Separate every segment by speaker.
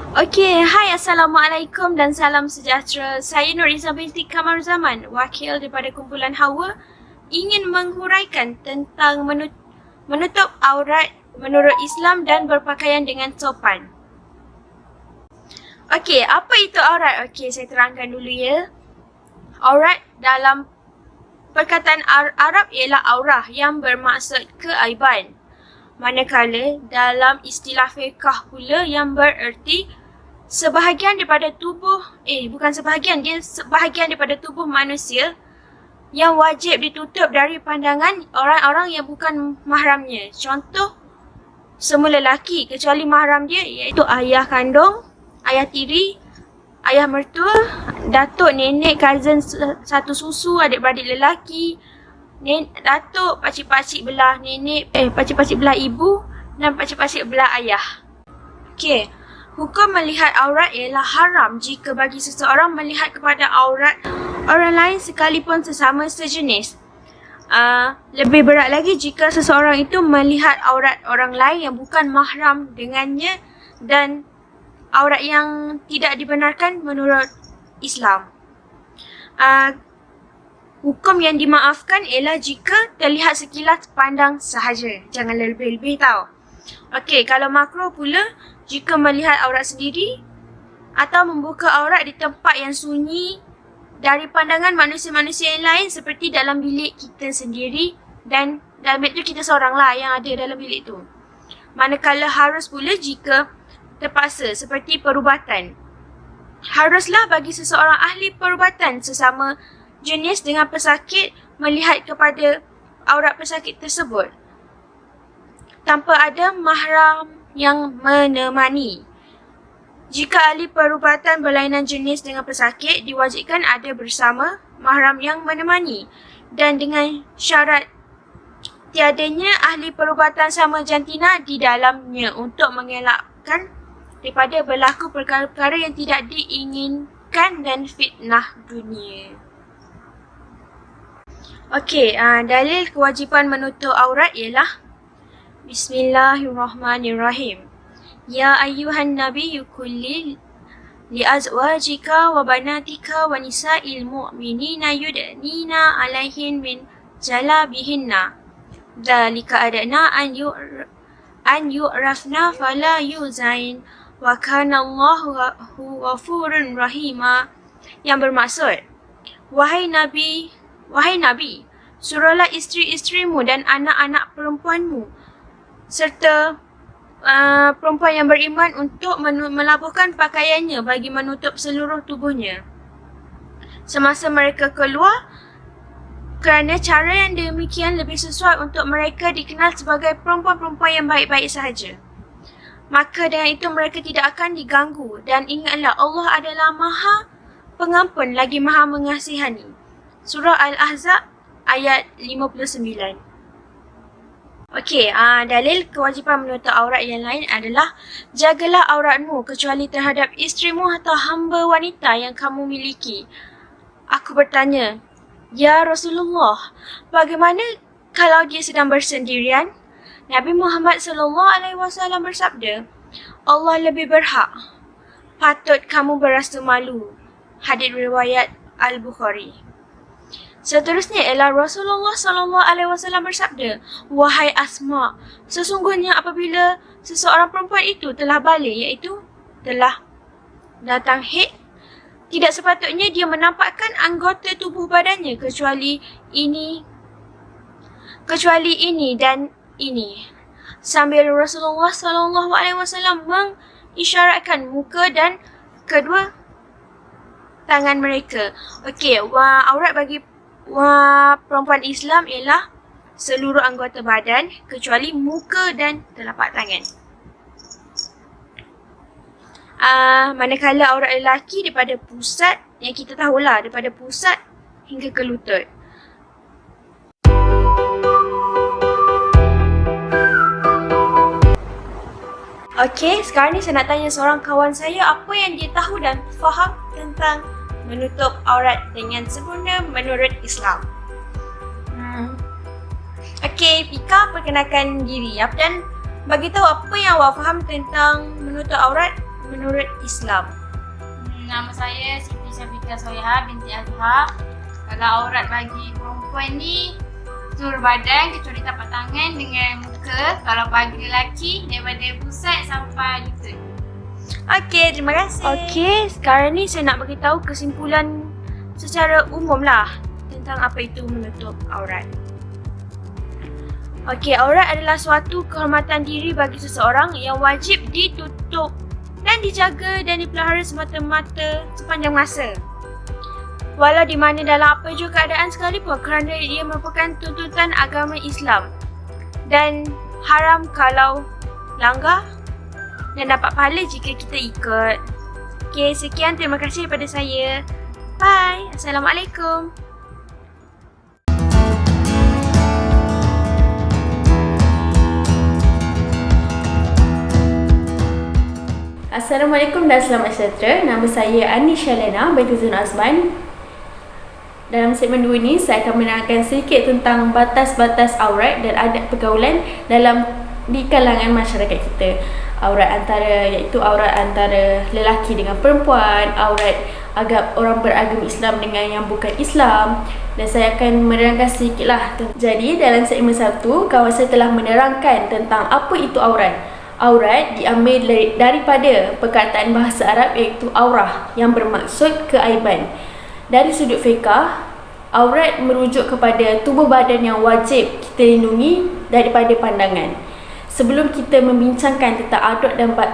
Speaker 1: Okey, hai Assalamualaikum dan salam sejahtera. Saya Nur Izzah binti Kamaruzaman, wakil daripada kumpulan Hawa, ingin menghuraikan tentang menutup aurat menurut Islam dan berpakaian dengan sopan. Okey, apa itu aurat? Okey, saya terangkan dulu ya. Aurat dalam perkataan Arab ialah aurah yang bermaksud keaiban. Manakala dalam istilah fiqh pula yang bererti sebahagian daripada tubuh, sebahagian daripada tubuh manusia yang wajib ditutup dari pandangan orang-orang yang bukan mahramnya. Contoh, semua lelaki kecuali mahram dia iaitu ayah kandung, ayah tiri, ayah mertua, datuk, nenek, cousin satu susu, adik-beradik lelaki, datuk, pakcik-pakcik belah nenek, pakcik-pakcik belah ibu dan pakcik-pakcik belah ayah. Okey, hukum melihat aurat ialah haram jika bagi seseorang melihat kepada aurat orang lain sekalipun sesama sejenis. Lebih berat lagi jika seseorang itu melihat aurat orang lain yang bukan mahram dengannya dan aurat yang tidak dibenarkan menurut Islam. Hukum yang dimaafkan ialah jika terlihat sekilas pandang sahaja. Jangan lebih-lebih tau. Okey, kalau makruh pula, jika melihat aurat sendiri atau membuka aurat di tempat yang sunyi dari pandangan manusia-manusia yang lain seperti dalam bilik kita sendiri dan dalam bilik tu kita seorang lah yang ada dalam bilik tu. Manakala harus pula jika terpaksa seperti perubatan. Haruslah bagi seseorang ahli perubatan sesama jenis dengan pesakit melihat kepada aurat pesakit tersebut tanpa ada mahram yang menemani. Jika ahli perubatan berlainan jenis dengan pesakit, diwajibkan ada bersama mahram yang menemani dan dengan syarat tiadanya ahli perubatan sama jantina di dalamnya untuk mengelakkan daripada berlaku perkara-perkara yang tidak diinginkan dan fitnah dunia. Okey, dalil kewajipan menutup aurat ialah Bismillahirrahmanirrahim. Ya ayyuhan nabiyyu kulli li azwajika wa banatika wa nisa'il mu'minina yudnina 'alaihin min jalabihinna. Dzalika adna an yu'rafna fala yuzain wa kana Allahu ghafurur rahima. Yang bermaksud, Wahai Nabi, suruhlah isteri-isterimu dan anak-anak perempuanmu serta perempuan yang beriman untuk melabuhkan pakaiannya bagi menutup seluruh tubuhnya semasa mereka keluar, kerana cara yang demikian lebih sesuai untuk mereka dikenal sebagai perempuan-perempuan yang baik-baik sahaja. Maka dengan itu mereka tidak akan diganggu, dan ingatlah Allah adalah Maha Pengampun lagi Maha Mengasihani. Surah Al-Ahzab ayat 59. Okey, dalil kewajipan menutup aurat yang lain adalah jagalah auratmu kecuali terhadap isterimu atau hamba wanita yang kamu miliki. Aku bertanya, Ya Rasulullah, bagaimana kalau dia sedang bersendirian? Nabi Muhammad SAW bersabda, Allah lebih berhak. Patut kamu berasa malu. Hadis riwayat Al-Bukhari. Seterusnya ialah Rasulullah SAW bersabda, Wahai Asma, sesungguhnya apabila seseorang perempuan itu telah balik, iaitu telah datang haid, tidak sepatutnya dia menampakkan anggota tubuh badannya kecuali ini dan ini. Sambil Rasulullah SAW mengisyaratkan muka dan kedua tangan mereka. Okey, aurat bagi perempuan Islam ialah seluruh anggota badan kecuali muka dan telapak tangan. Manakala aurat lelaki daripada pusat, yang kita tahulah daripada pusat hingga ke lutut. Okey, sekarang ni saya nak tanya seorang kawan saya apa yang dia tahu dan faham tentang menutup aurat dengan sempurna menurut Islam. Okey, Pika, perkenalkan diri dan bagi tahu apa yang awak faham tentang menutup aurat menurut Islam?
Speaker 2: Nama saya Siti Syafiqah Soleha binti Azhar. Kalau aurat bagi perempuan ni seluruh badan kecuali tapak tangan dengan muka. Kalau bagi lelaki daripada pusat sampai lutut.
Speaker 1: Okey, terima kasih. Okey, sekarang ni saya nak beritahu kesimpulan secara umum lah tentang apa itu menutup aurat. Okey, aurat adalah suatu kehormatan diri bagi seseorang yang wajib ditutup dan dijaga dan dipelihara semata-mata sepanjang masa. Walau di mana dalam apa jua keadaan sekalipun, kerana ia merupakan tuntutan agama Islam dan haram kalau langgar dan dapat pahala jika kita ikut. Okey, sekian, terima kasih daripada saya. Bye. Assalamualaikum.
Speaker 3: Assalamualaikum dan selamat sejahtera. Nama saya Anisha Lena binti Zun Azman. Dalam segmen 2 ini, saya akan menerangkan sedikit tentang batas-batas aurat dan adat pergaulan di kalangan masyarakat kita. Aurat antara lelaki dengan perempuan, aurat orang beragama Islam dengan yang bukan Islam, dan saya akan menerangkan sedikitlah. Jadi dalam segmen 1, kawan saya telah menerangkan tentang apa itu aurat. Aurat diambil daripada perkataan bahasa Arab iaitu aurah yang bermaksud keaiban. Dari sudut fiqah, aurat merujuk kepada tubuh badan yang wajib kita lindungi daripada pandangan. Sebelum kita membincangkan tentang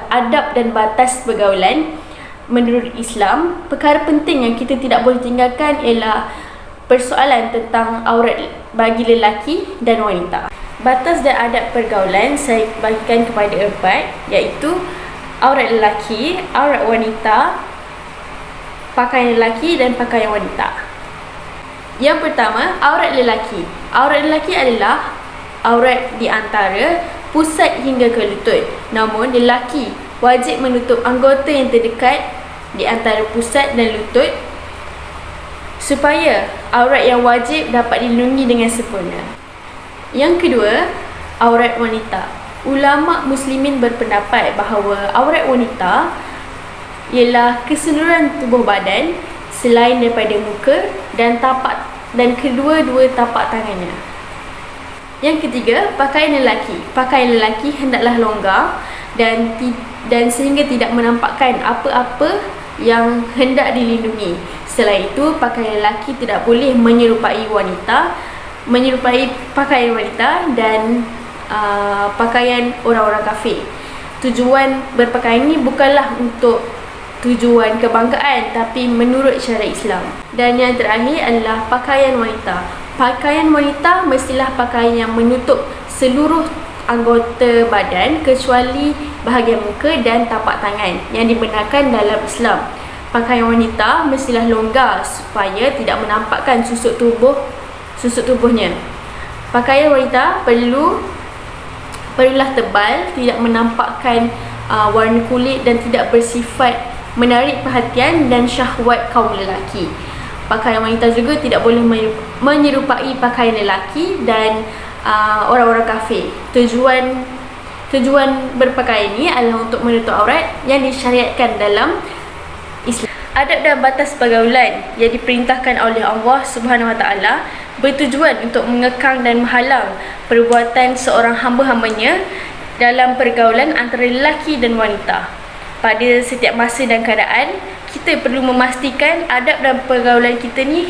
Speaker 3: adab dan batas pergaulan menurut Islam, perkara penting yang kita tidak boleh tinggalkan ialah persoalan tentang aurat bagi lelaki dan wanita. Batas dan adab pergaulan saya bagikan kepada 4, iaitu aurat lelaki, aurat wanita, pakaian lelaki dan pakaian wanita. Yang pertama, aurat lelaki. Aurat lelaki adalah aurat di antara pusat hingga ke lutut. Namun lelaki wajib menutup anggota yang terdekat di antara pusat dan lutut supaya aurat yang wajib dapat dilindungi dengan sempurna. Yang kedua, aurat wanita. Ulama muslimin berpendapat bahawa aurat wanita ialah keseluruhan tubuh badan selain daripada muka dan kedua-dua tapak tangannya. Yang ketiga, pakaian lelaki. Pakaian lelaki hendaklah longgar dan sehingga tidak menampakkan apa-apa yang hendak dilindungi. Selain itu, pakaian lelaki tidak boleh menyerupai pakaian wanita dan pakaian orang-orang kafir. Tujuan berpakaian ini bukanlah untuk tujuan kebanggaan, tapi menurut syariat Islam. Dan yang terakhir adalah pakaian wanita. Pakaian wanita mestilah pakaian yang menutup seluruh anggota badan kecuali bahagian muka dan tapak tangan yang dibenarkan dalam Islam. Pakaian wanita mestilah longgar supaya tidak menampakkan susuk tubuhnya. Pakaian wanita perlulah tebal, tidak menampakkan warna kulit dan tidak bersifat menarik perhatian dan syahwat kaum lelaki. Pakaian wanita juga tidak boleh menyerupai pakaian lelaki dan orang-orang kafir. Tujuan berpakaian ini adalah untuk menutup aurat yang disyariatkan dalam Islam. Adab dan batas pergaulan yang diperintahkan oleh Allah Subhanahu Wa Taala bertujuan untuk mengekang dan menghalang perbuatan seorang hamba-hambanya dalam pergaulan antara lelaki dan wanita. Pada setiap masa dan keadaan, kita perlu memastikan adab dan pergaulan kita ni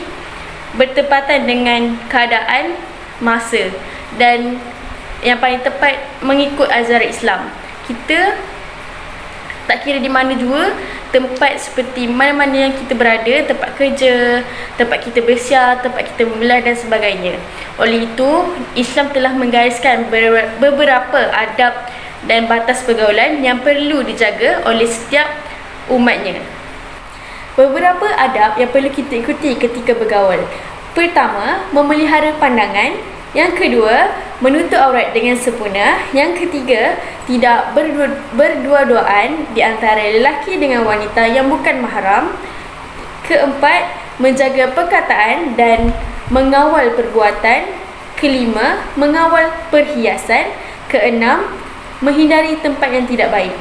Speaker 3: bertepatan dengan keadaan masa dan yang paling tepat mengikut ajaran Islam. Kita tak kira di mana jua, tempat seperti mana-mana yang kita berada, tempat kerja, tempat kita bersiar, tempat kita membelah dan sebagainya. Oleh itu, Islam telah menggariskan beberapa adab dan batas pergaulan yang perlu dijaga oleh setiap umatnya. Beberapa adab yang perlu kita ikuti ketika bergaul. Pertama, memelihara pandangan. Yang kedua, menutup aurat dengan sempurna. Yang ketiga, tidak berdua-duaan di antara lelaki dengan wanita yang bukan mahram. Keempat, menjaga perkataan dan mengawal perbuatan. Kelima, mengawal perhiasan. Keenam, menghindari tempat yang tidak baik.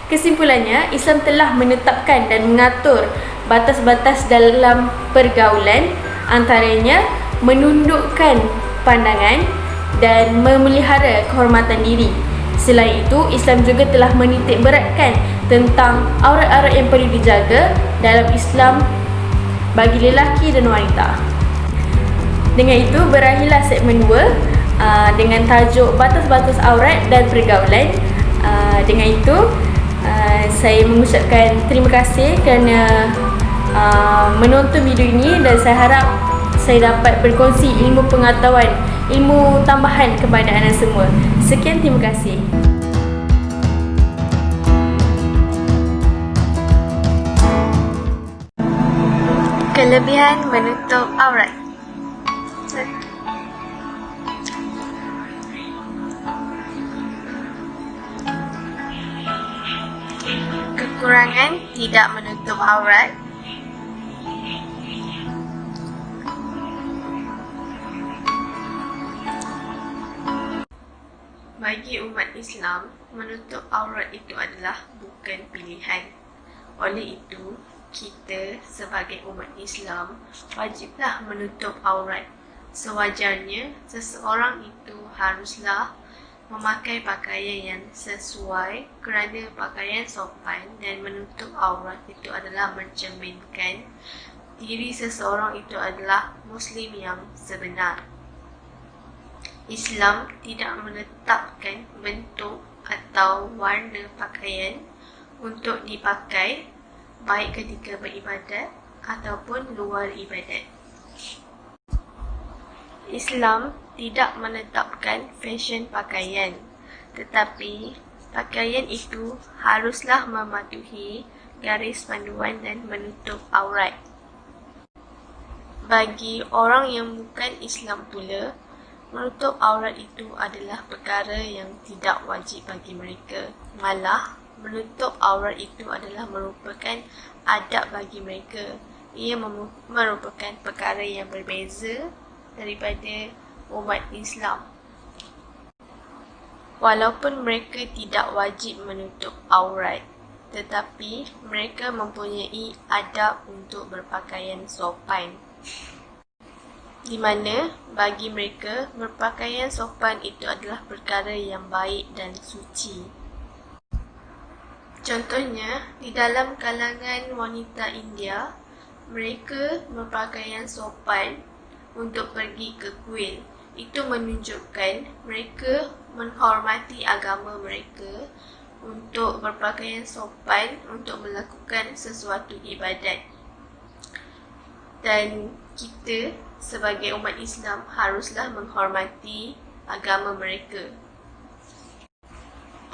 Speaker 3: Kesimpulannya, Islam telah menetapkan dan mengatur batas-batas dalam pergaulan, antaranya menundukkan pandangan dan memelihara kehormatan diri. Selain itu, Islam juga telah menitik beratkan tentang aurat-aurat yang perlu dijaga dalam Islam bagi lelaki dan wanita. Dengan itu, berakhirlah segmen 2 dengan tajuk batas-batas aurat dan pergaulan. Dengan itu, saya mengucapkan terima kasih kerana menonton video ini, dan saya harap saya dapat berkongsi ilmu pengetahuan, ilmu tambahan kepada anda semua. Sekian, terima kasih.
Speaker 1: Kelebihan menutup aurat. Kekurangan tidak menutup aurat. Bagi umat Islam, menutup aurat itu adalah bukan pilihan. Oleh itu, kita sebagai umat Islam wajiblah menutup aurat. Sewajarnya, seseorang itu haruslah memakai pakaian yang sesuai, kerana pakaian sopan dan menutup aurat itu adalah mencerminkan diri seseorang itu adalah Muslim yang sebenar. Islam tidak menetapkan bentuk atau warna pakaian untuk dipakai baik ketika beribadat ataupun luar ibadat. Islam tidak menetapkan fashion pakaian, tetapi pakaian itu haruslah mematuhi garis panduan dan menutup aurat. Bagi orang yang bukan Islam pula, menutup aurat itu adalah perkara yang tidak wajib bagi mereka. Malah, menutup aurat itu adalah merupakan adab bagi mereka. Ia merupakan perkara yang berbeza daripada umat Islam. Walaupun mereka tidak wajib menutup aurat, tetapi mereka mempunyai adab untuk berpakaian sopan, di mana bagi mereka berpakaian sopan itu adalah perkara yang baik dan suci. Contohnya, di dalam kalangan wanita India, mereka berpakaian sopan untuk pergi ke kuil. Itu menunjukkan mereka menghormati agama mereka untuk berpakaian sopan untuk melakukan sesuatu ibadat. Dan kita sebagai umat Islam haruslah menghormati agama mereka.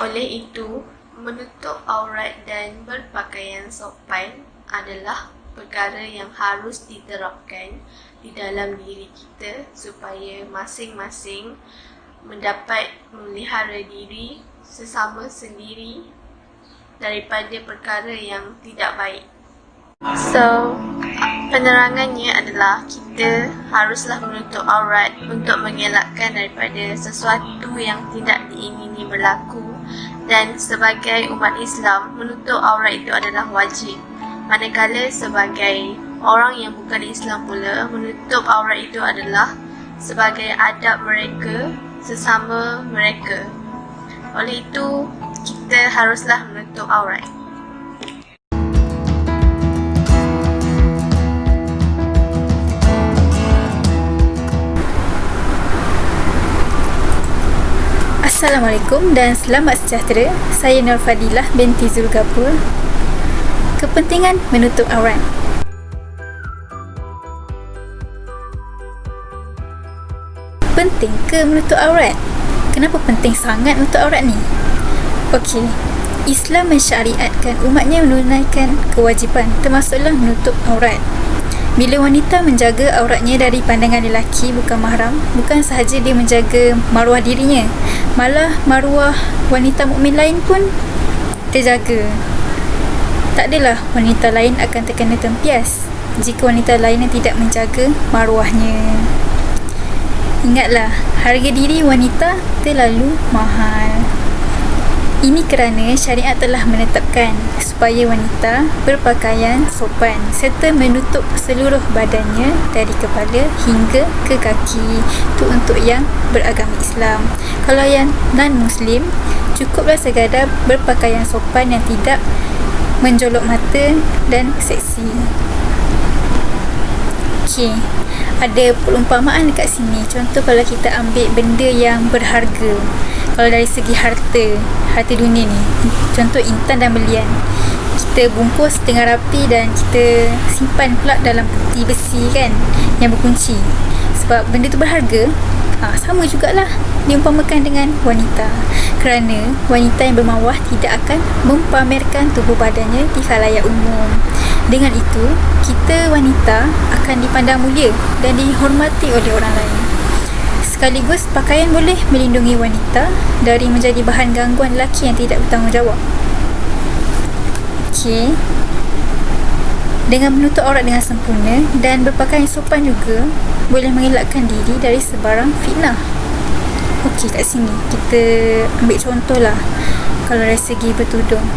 Speaker 1: Oleh itu, menutup aurat dan berpakaian sopan adalah perkara yang harus diterapkan di dalam diri kita supaya masing-masing mendapat memelihara diri sesama sendiri daripada perkara yang tidak baik. So, penerangannya adalah kita haruslah menutup aurat untuk mengelakkan daripada sesuatu yang tidak diingini berlaku, dan sebagai umat Islam, menutup aurat itu adalah wajib. Manakala sebagai orang yang bukan Islam pula, menutup aurat itu adalah sebagai adab mereka sesama mereka. Oleh itu, kita haruslah menutup aurat.
Speaker 4: Assalamualaikum dan selamat sejahtera. Saya Nur Fadilah binti Zulgapur. Kepentingan menutup aurat. Penting ke menutup aurat? Kenapa penting sangat menutup aurat ni? Okey, Islam mensyariatkan umatnya menunaikan kewajipan, termasuklah menutup aurat. Bila wanita menjaga auratnya dari pandangan lelaki bukan mahram, bukan sahaja dia menjaga maruah dirinya, malah maruah wanita mukmin lain pun terjaga. Tak adalah wanita lain akan terkena tempias jika wanita lain yang tidak menjaga maruahnya. Ingatlah, harga diri wanita terlalu mahal. Ini kerana syariat telah menetapkan supaya wanita berpakaian sopan serta menutup seluruh badannya dari kepala hingga ke kaki. Itu untuk yang beragama Islam. Kalau yang non-Muslim, cukuplah sekadar berpakaian sopan yang tidak menjolok mata dan seksi. Okey, ada perumpamaan dekat sini. Contoh kalau kita ambil benda yang berharga, kalau dari segi harta dunia ni, contoh intan dan belian, kita bungkus dengan rapi dan kita simpan pula dalam peti besi kan, yang berkunci, sebab benda tu berharga. Sama jugalah diumpamakan dengan wanita, kerana wanita yang bermawah tidak akan mempamerkan tubuh badannya di khalayak umum. Dengan itu, kita wanita akan dipandang mulia dan dihormati oleh orang lain. Sekaligus, pakaian boleh melindungi wanita dari menjadi bahan gangguan lelaki yang tidak bertanggungjawab. Okey. Dengan menutup aurat dengan sempurna dan berpakaian sopan juga boleh mengelakkan diri dari sebarang fitnah. Okey, kat sini kita ambil contoh lah. Kalau dari segi bertudung,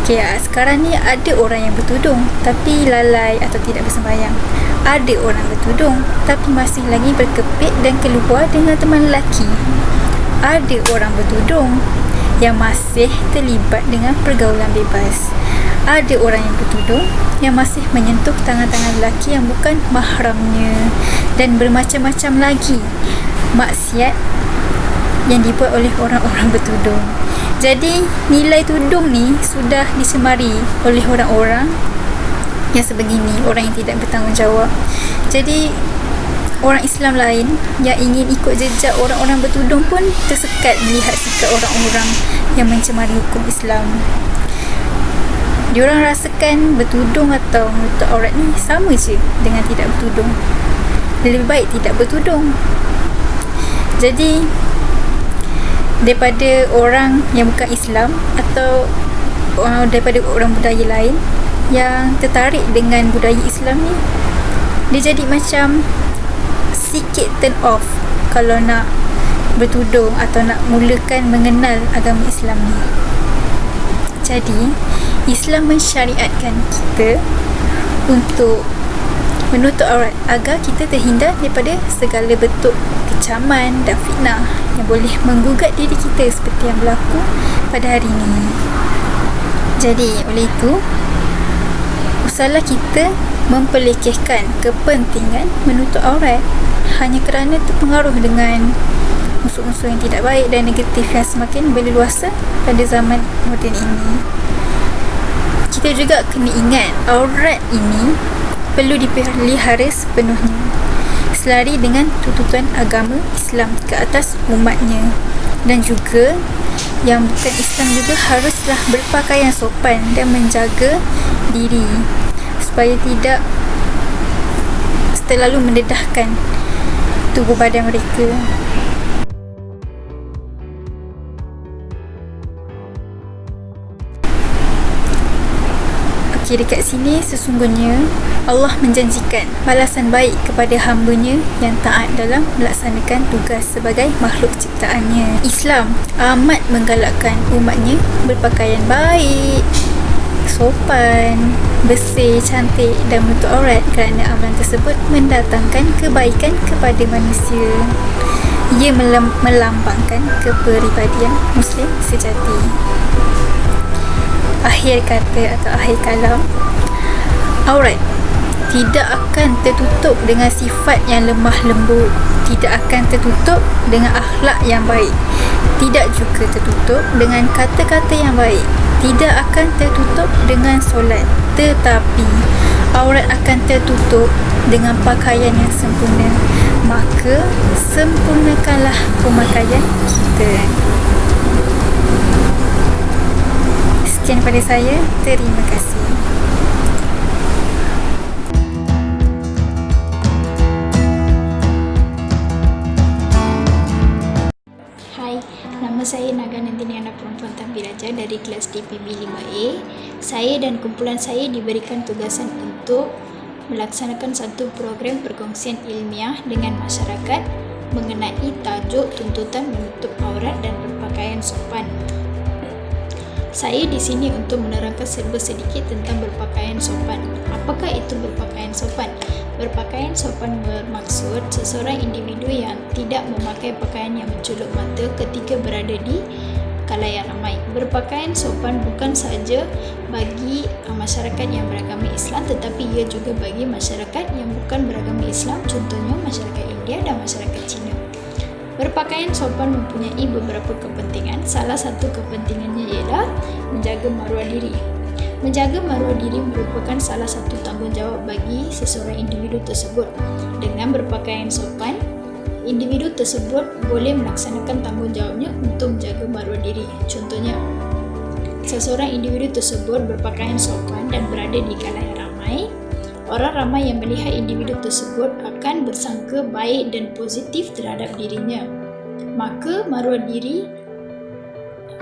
Speaker 4: okey, sekarang ni ada orang yang bertudung tapi lalai atau tidak bersembahyang. Ada orang bertudung tapi masih lagi berkepit dan keluar dengan teman lelaki. Ada orang bertudung yang masih terlibat dengan pergaulan bebas. Ada orang yang bertudung yang masih menyentuh tangan-tangan lelaki yang bukan mahramnya, dan bermacam-macam lagi maksiat yang dibuat oleh orang-orang bertudung. Jadi nilai tudung ni sudah dicemari oleh orang-orang yang sebegini, orang yang tidak bertanggungjawab. Jadi orang Islam lain yang ingin ikut jejak orang-orang bertudung pun tersekat melihat sikap orang-orang yang mencemari hukum Islam. Diorang rasakan bertudung atau menutup aurat ni sama je dengan tidak bertudung. Lebih baik tidak bertudung. Jadi daripada orang yang bukan Islam atau daripada orang budaya lain yang tertarik dengan budaya Islam ni, dia jadi macam sikit turn off kalau nak bertudung atau nak mulakan mengenal agama Islam ni. Jadi Islam mensyariatkan kita untuk menutup aurat agar kita terhindar daripada segala bentuk kecaman dan fitnah yang boleh menggugat diri kita seperti yang berlaku pada hari ini. Jadi oleh itu, usahlah kita memperlekehkan kepentingan menutup aurat hanya kerana terpengaruh dengan unsur-unsur yang tidak baik dan negatif yang semakin berleluasa pada zaman moden ini. Kita juga kena ingat aurat ini perlu dipelihara sepenuhnya selari dengan tuntutan agama Islam ke atas umatnya, dan juga yang bukan Islam juga haruslah berpakaian sopan dan menjaga diri supaya tidak terlalu mendedahkan tubuh badan mereka. Okey, dekat sini sesungguhnya Allah menjanjikan balasan baik kepada hamba-Nya yang taat dalam melaksanakan tugas sebagai makhluk ciptaannya. Islam amat menggalakkan umatnya berpakaian baik, sopan, bersih, cantik dan menutup aurat kerana amalan tersebut mendatangkan kebaikan kepada manusia. Ia melambangkan kepribadian Muslim sejati. Akhir kata atau akhir kalam, aurat tidak akan tertutup dengan sifat yang lemah lembut, tidak akan tertutup dengan akhlak yang baik, tidak juga tertutup dengan kata-kata yang baik, tidak akan tertutup dengan solat, tetapi aurat akan tertutup dengan pakaian yang sempurna. Maka sempurnakanlah pemakaian kita. Sekian daripada saya. Terima kasih.
Speaker 5: Hai, nama saya Naga Nandini, anak perempuan Tampil Raja dari kelas DPB 5A. Saya dan kumpulan saya diberikan tugasan untuk melaksanakan satu program perkongsian ilmiah dengan masyarakat mengenai tajuk tuntutan menutup aurat dan berpakaian sopan. Saya di sini untuk menerangkan serba sedikit tentang berpakaian sopan. Apakah itu berpakaian sopan? Berpakaian sopan bermaksud seseorang individu yang tidak memakai pakaian yang mencolok mata ketika berada di khalayak ramai. Berpakaian sopan bukan sahaja bagi masyarakat yang beragama Islam, tetapi ia juga bagi masyarakat yang bukan beragama Islam, contohnya masyarakat India dan masyarakat Cina. Berpakaian sopan mempunyai beberapa kepentingan. Salah satu kepentingannya ialah menjaga maruah diri. Menjaga maruah diri merupakan salah satu tanggungjawab bagi seseorang individu tersebut. Dengan berpakaian sopan, individu tersebut boleh melaksanakan tanggungjawabnya untuk menjaga maruah diri. Contohnya, seseorang individu tersebut berpakaian sopan dan berada di khalayak ramai. Orang ramai yang melihat individu tersebut akan bersangka baik dan positif terhadap dirinya. Maka maruah diri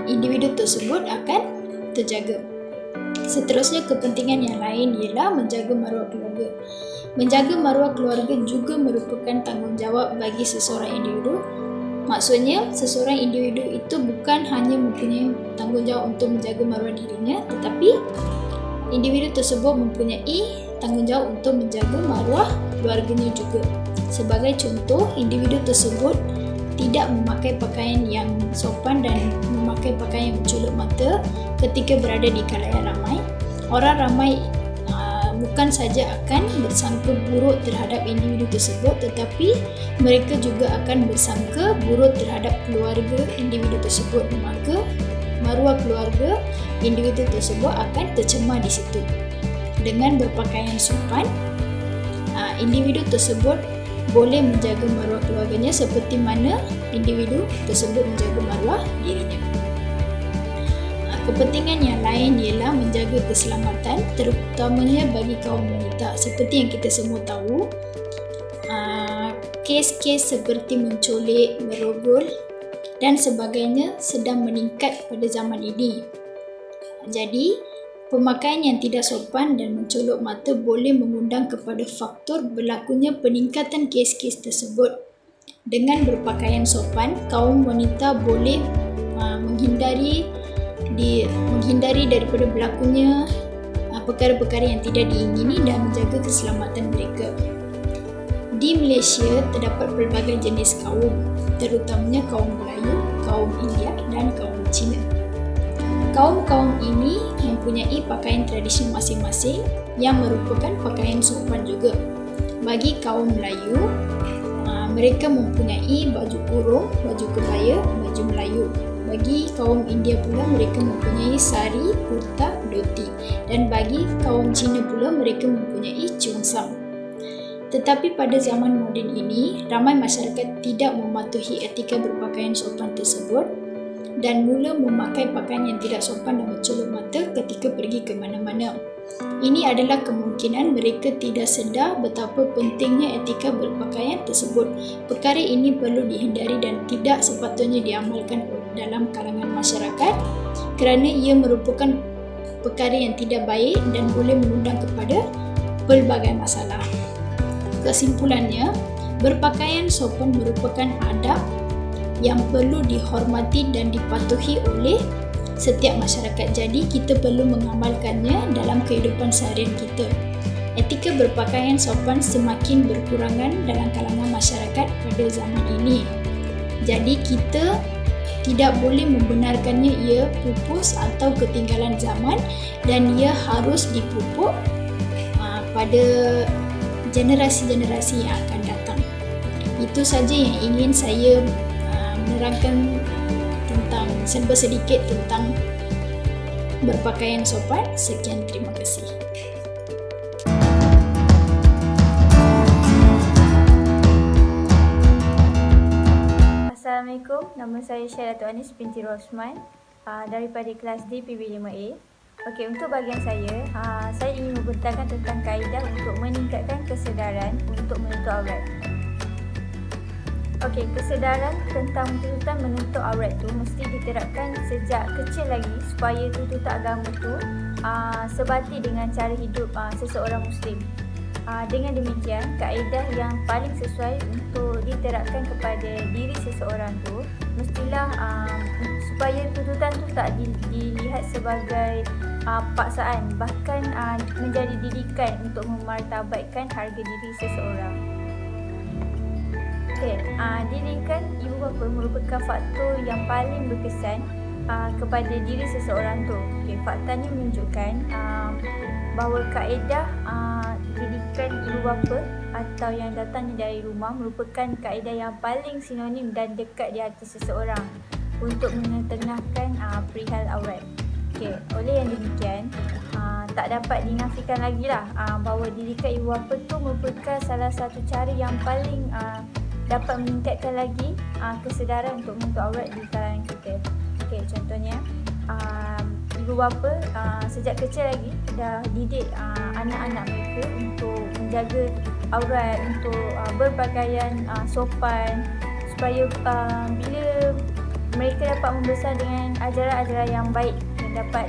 Speaker 5: individu tersebut akan terjaga. Seterusnya, kepentingan yang lain ialah menjaga maruah keluarga. Menjaga maruah keluarga juga merupakan tanggungjawab bagi seseorang individu. Maksudnya, seseorang individu itu bukan hanya mempunyai tanggungjawab untuk menjaga maruah dirinya, tetapi individu tersebut mempunyai tanggungjawab untuk menjaga maruah keluarganya juga. Sebagai contoh, individu tersebut tidak memakai pakaian yang sopan dan memakai pakaian yang mencolok mata ketika berada di khalayak ramai. Orang ramai bukan saja akan bersangka buruk terhadap individu tersebut, tetapi mereka juga akan bersangka buruk terhadap keluarga individu tersebut. Maka maruah keluarga individu tersebut akan tercemar di situ. Dengan berpakaian sopan, individu tersebut boleh menjaga maruah keluarganya seperti mana individu tersebut menjaga maruah dirinya. Kepentingan yang lain ialah menjaga keselamatan, terutamanya bagi kaum wanita. Seperti yang kita semua tahu, kes-kes seperti menculik, merogol dan sebagainya sedang meningkat pada zaman ini. Jadi, pemakaian yang tidak sopan dan mencolok mata boleh mengundang kepada faktor berlakunya peningkatan kes-kes tersebut. Dengan berpakaian sopan, kaum wanita boleh menghindari daripada berlakunya perkara-perkara yang tidak diingini dan menjaga keselamatan mereka. Di Malaysia terdapat pelbagai jenis kaum, terutamanya kaum Melayu, kaum India dan kaum Cina. Kaum-kaum ini mempunyai pakaian tradisional masing-masing yang merupakan pakaian sopan juga. Bagi kaum Melayu, mereka mempunyai baju kurung, baju kebaya, baju Melayu. Bagi kaum India pula, mereka mempunyai sari, kurta, dhoti. Dan bagi kaum Cina pula, mereka mempunyai cheongsam. Tetapi pada zaman moden ini, ramai masyarakat tidak mematuhi etika berpakaian sopan tersebut dan mula memakai pakaian yang tidak sopan dan mencolok mata ketika pergi ke mana-mana. Ini adalah kemungkinan mereka tidak sedar betapa pentingnya etika berpakaian tersebut. Perkara ini perlu dihindari dan tidak sepatutnya diamalkan dalam kalangan masyarakat kerana ia merupakan perkara yang tidak baik dan boleh mengundang kepada pelbagai masalah. Kesimpulannya, berpakaian sopan merupakan adab yang perlu dihormati dan dipatuhi oleh setiap masyarakat. Jadi, kita perlu mengamalkannya dalam kehidupan seharian kita. Etika berpakaian sopan semakin berkurangan dalam kalangan masyarakat pada zaman ini. Jadi, kita tidak boleh membenarkannya ia pupus atau ketinggalan zaman dan ia harus dipupuk pada generasi-generasi yang akan datang. Itu saja yang ingin saya menerangkan tentang serba sedikit tentang berpakaian sopan. Sekian, terima kasih.
Speaker 6: Assalamualaikum, nama saya Syaratul Anis binti Rosman daripada kelas D PB5A. Okey, untuk bahagian saya ingin membentangkan tentang kaedah untuk meningkatkan kesedaran untuk menutup aurat. Okey, kesedaran tentang tuntutan menutup aurat tu mesti diterapkan sejak kecil lagi supaya tuntutan agama tu sebati dengan cara hidup seseorang Muslim. Dengan demikian, kaedah yang paling sesuai untuk diterapkan kepada diri seseorang tu mestilah supaya tuntutan tu tak dilihat sebagai paksaan, bahkan menjadi didikan untuk memartabatkan harga diri seseorang. Didikan ibu bapa merupakan faktor yang paling berkesan kepada diri seseorang tu. Fakta ni menunjukkan bahawa kaedah didikan ibu bapa atau yang datangnya dari rumah merupakan kaedah yang paling sinonim dan dekat di hati seseorang untuk mengetengahkan perihal aurat. Oleh yang demikian, tak dapat dinafikan lagi lah bahawa didikan ibu bapa tu merupakan salah satu cara yang paling dapat meningkatkan lagi kesedaran untuk menutup aurat di kalangan kita. Contohnya, ibu bapa sejak kecil lagi dah didik anak-anak mereka untuk menjaga aurat, untuk berpakaian sopan, supaya bila mereka dapat membesar dengan ajaran-ajaran yang baik yang dapat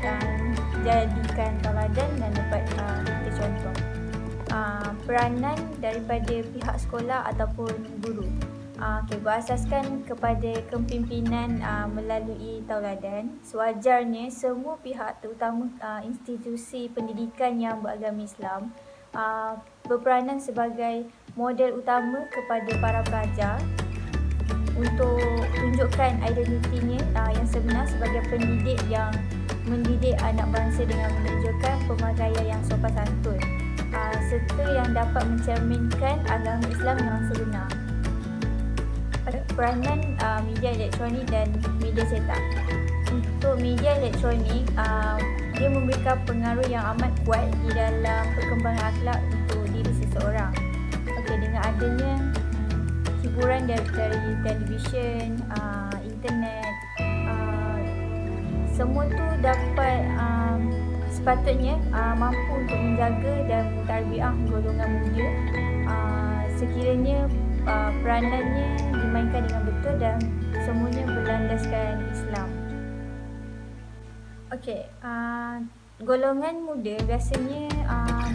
Speaker 6: jadikan tauladan dan dapat kita contoh. Peranan daripada pihak sekolah ataupun guru berasaskan kepada kepimpinan melalui tauladan. Sewajarnya semua pihak, terutama institusi pendidikan yang beragama Islam, berperanan sebagai model utama kepada para pelajar untuk tunjukkan identitinya yang sebenar sebagai pendidik yang mendidik anak bangsa dengan menunjukkan pemakaian yang sopan santun, serta yang dapat mencerminkan agama Islam yang sebenar. Peranan media elektronik dan media cetak. Untuk media elektronik, dia memberikan pengaruh yang amat kuat di dalam perkembangan akhlak untuk diri seseorang. Dengan adanya hiburan dari televisyen, internet, semua tu dapat sepatutnya mampu untuk menjaga dan mentarbiah golongan muda sekiranya peranannya dimainkan dengan betul dan semuanya berlandaskan Islam. Golongan muda biasanya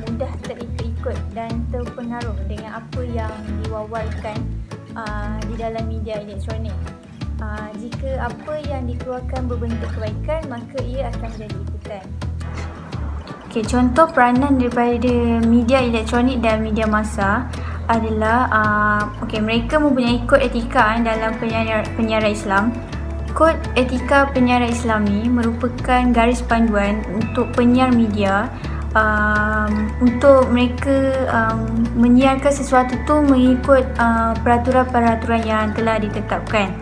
Speaker 6: mudah terikut-ikut dan terpengaruh dengan apa yang diwawarkan di dalam media elektronik. Jika apa yang dikeluarkan berbentuk kebaikan, maka ia akan menjadi ikutan. Contoh peranan daripada media elektronik dan media massa adalah mereka mempunyai kod etika dalam penyiaran Islam. Kod etika penyiaran Islami merupakan garis panduan untuk penyiar media untuk mereka menyiarkan sesuatu tu mengikut peraturan-peraturan yang telah ditetapkan,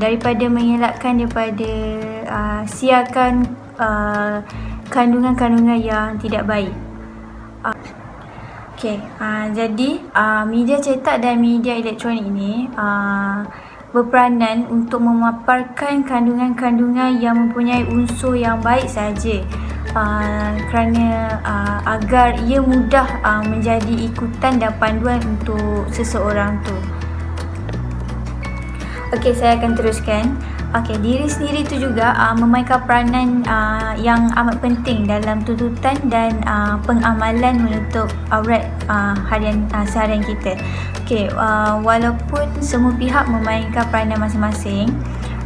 Speaker 6: daripada mengelakkan daripada siarkan kandungan-kandungan yang tidak baik. Jadi media cetak dan media elektronik ini berperanan untuk memaparkan kandungan-kandungan yang mempunyai unsur yang baik sahaja, kerana agar ia mudah menjadi ikutan dan panduan untuk seseorang tu. Saya akan teruskan. Diri sendiri tu juga memainkan peranan yang amat penting dalam tuntutan dan pengamalan menutup aurat seharian kita. Walaupun semua pihak memainkan peranan masing-masing,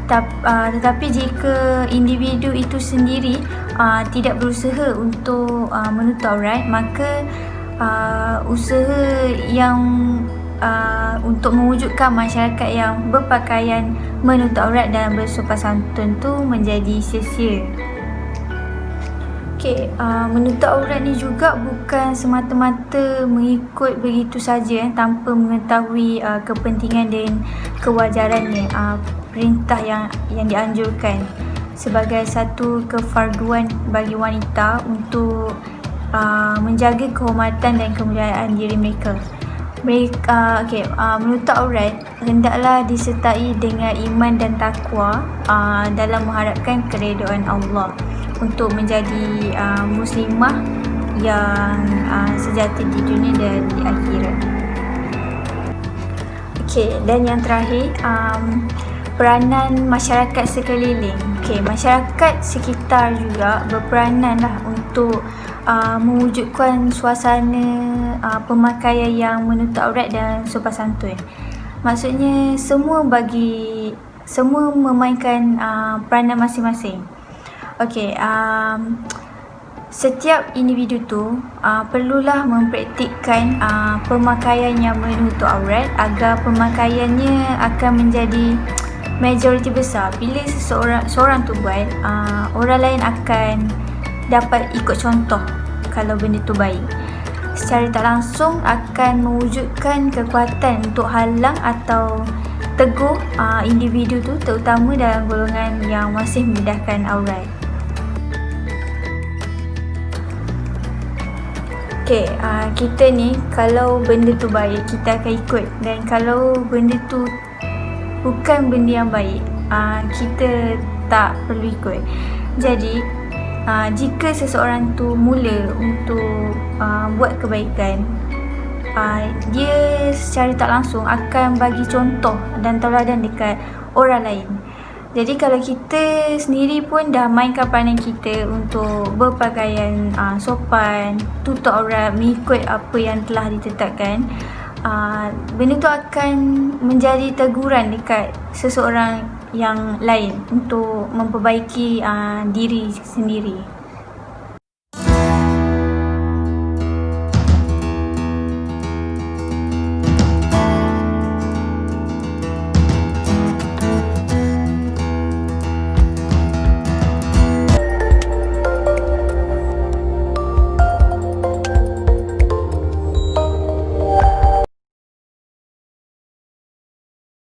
Speaker 6: tetapi jika individu itu sendiri tidak berusaha untuk menutup aurat, maka usaha yang untuk mewujudkan masyarakat yang berpakaian menutup aurat dan bersopan santun tu menjadi sia-sia. Menutup aurat ni juga bukan semata-mata mengikut begitu saja tanpa mengetahui kepentingan dan kewajarannya, perintah yang dianjurkan sebagai satu kefarduan bagi wanita untuk menjaga kehormatan dan kemuliaan diri mereka. Menutup aurat hendaklah disertai dengan iman dan takwa dalam mengharapkan keredaan Allah untuk menjadi muslimah yang sejati di dunia dan di akhirat. Dan yang terakhir, peranan masyarakat sekeliling. Masyarakat sekitar juga berperanan lah untuk mewujudkan suasana pemakaian yang menutup aurat dan sopan santun. Maksudnya semua memainkan peranan masing-masing. Okey, setiap individu tu perlulah mempraktikkan pemakaian yang menutup aurat agar pemakaiannya akan menjadi majoriti besar. Bila seorang tu buat, orang lain akan dapat ikut contoh kalau benda tu baik. Secara tak langsung akan mewujudkan kekuatan untuk halang atau tegur individu tu, terutama dalam golongan yang masih memedahkan aurat. Okay, kita ni kalau benda tu baik, kita akan ikut. Dan kalau benda tu bukan benda yang baik, kita tak perlu ikut. Jadi jika seseorang tu mula untuk buat kebaikan, dia secara tak langsung akan bagi contoh dan tauladan dekat orang lain. Jadi kalau kita sendiri pun dah mainkan peranan kita untuk berpakaian sopan, tutup aurat, mengikut apa yang telah ditetapkan, benda tu akan menjadi teguran dekat seseorang yang lain untuk memperbaiki diri sendiri.